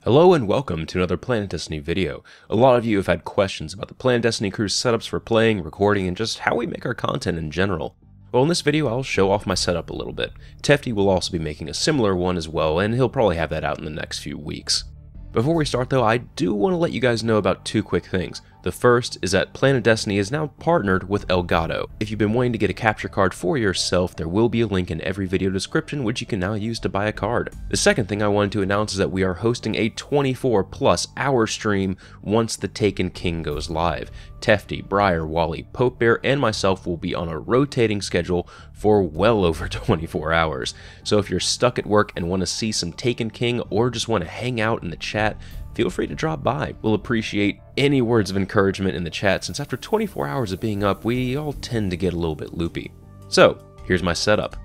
Hello and welcome to another PlanetDestiny video. A lot of you have had questions about the PlanetDestiny crew's setups for playing, recording, and just how we make our content in general. Well, in this video I'll show off my setup a little bit. Tefty will also be making a similar one as well, and he'll probably have that out in the next few weeks. Before we start though, I do want to let you guys know about two quick things. The first is that PlanetDestiny is now partnered with Elgato. If you've been wanting to get a capture card for yourself, there will be a link in every video description which you can now use to buy a card. The second thing I wanted to announce is that we are hosting a 24+ hour stream once the Taken King goes live. Tefty, Briar, Wally, Pope Bear, and myself will be on a rotating schedule for well over 24 hours. So if you're stuck at work and want to see some Taken King or just want to hang out in the chat, feel free to drop by. We'll appreciate any words of encouragement in the chat, since after 24 hours of being up, we all tend to get a little bit loopy. So, here's my setup.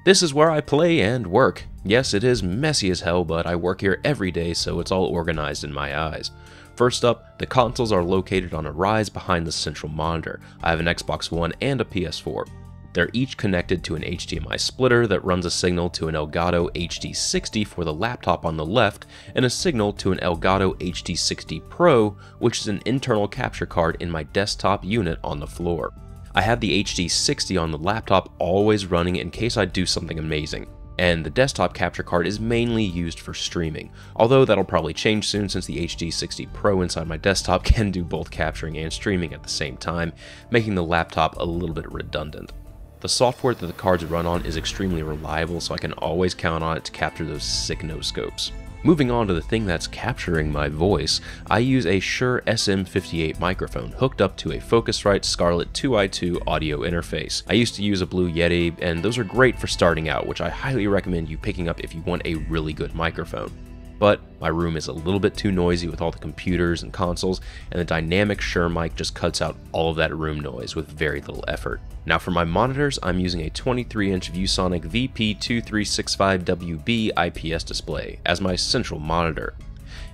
This is where I play and work. Yes, it is messy as hell, but I work here every day, so it's all organized in my eyes. First up, the consoles are located on a rise behind the central monitor. I have an Xbox One and a PS4. They're each connected to an HDMI splitter that runs a signal to an Elgato HD60 for the laptop on the left, and a signal to an Elgato HD60 Pro, which is an internal capture card in my desktop unit on the floor. I have the HD60 on the laptop always running in case I do something amazing, and the desktop capture card is mainly used for streaming, although that'll probably change soon since the HD60 Pro inside my desktop can do both capturing and streaming at the same time, making the laptop a little bit redundant. The software that the cards run on is extremely reliable, so I can always count on it to capture those sick no-scopes. Moving on to the thing that's capturing my voice, I use a Shure SM58 microphone hooked up to a Focusrite Scarlett 2i2 audio interface. I used to use a Blue Yeti, and those are great for starting out, which I highly recommend you picking up if you want a really good microphone. But my room is a little bit too noisy with all the computers and consoles, and the dynamic Shure mic just cuts out all of that room noise with very little effort. Now for my monitors, I'm using a 23-inch ViewSonic VP2365WB IPS display as my central monitor.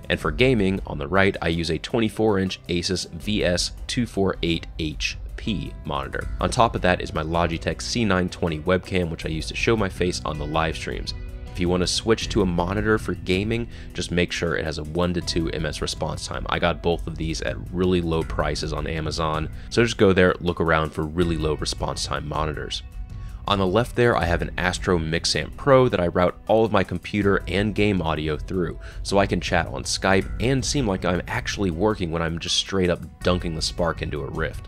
And for gaming, on the right, I use a 24-inch Asus VS248HP monitor. On top of that is my Logitech C920 webcam, which I use to show my face on the live streams. If you want to switch to a monitor for gaming, just make sure it has a 1 to 2 ms response time. I got both of these at really low prices on Amazon, so just go there, look around for really low response time monitors. On the left there, I have an Astro Mixamp Pro that I route all of my computer and game audio through, so I can chat on Skype and seem like I'm actually working when I'm just straight up dunking the Spark into a Rift.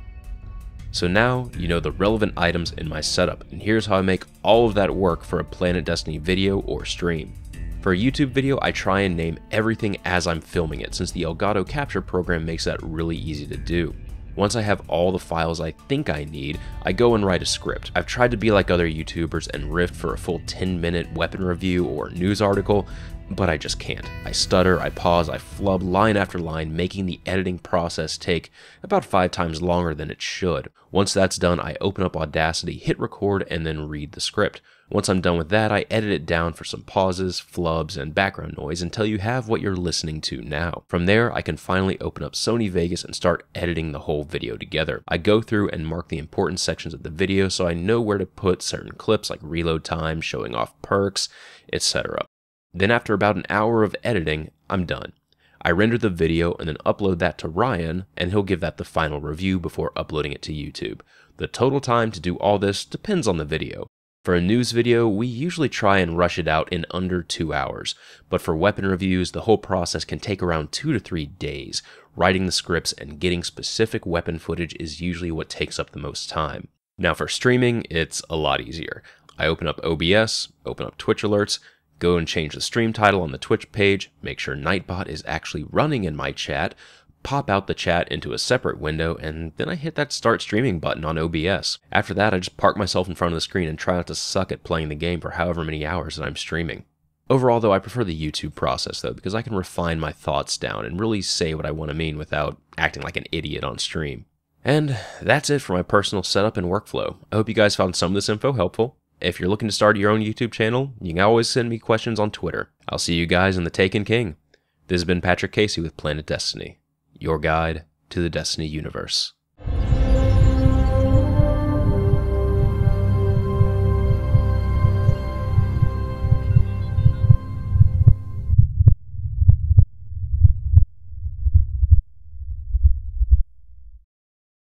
So now you know the relevant items in my setup, and here's how I make all of that work for a PlanetDestiny video or stream. For a YouTube video, I try and name everything as I'm filming it, since the Elgato capture program makes that really easy to do. Once I have all the files I think I need, I go and write a script. I've tried to be like other YouTubers and riff for a full 10-minute weapon review or news article, but I just can't. I stutter, I pause, I flub line after line, making the editing process take about 5 times longer than it should. Once that's done, I open up Audacity, hit record, and then read the script. Once I'm done with that, I edit it down for some pauses, flubs, and background noise until you have what you're listening to now. From there, I can finally open up Sony Vegas and start editing the whole video together. I go through and mark the important sections of the video so I know where to put certain clips like reload time, showing off perks, etc. Then after about an hour of editing, I'm done. I render the video and then upload that to Ryan, and he'll give that the final review before uploading it to YouTube. The total time to do all this depends on the video. For a news video, we usually try and rush it out in under 2 hours, but for weapon reviews, the whole process can take around 2 to 3 days. Writing the scripts and getting specific weapon footage is usually what takes up the most time. Now for streaming, it's a lot easier. I open up OBS, open up Twitch alerts, go and change the stream title on the Twitch page, make sure Nightbot is actually running in my chat, pop out the chat into a separate window, and then I hit that start streaming button on OBS. After that, I just park myself in front of the screen and try not to suck at playing the game for however many hours that I'm streaming. Overall though, I prefer the YouTube process though, because I can refine my thoughts down and really say what I want to mean without acting like an idiot on stream. And that's it for my personal setup and workflow. I hope you guys found some of this info helpful. If you're looking to start your own YouTube channel, you can always send me questions on Twitter. I'll see you guys in the Taken King. This has been Patrick Casey with PlanetDestiny, your guide to the Destiny universe.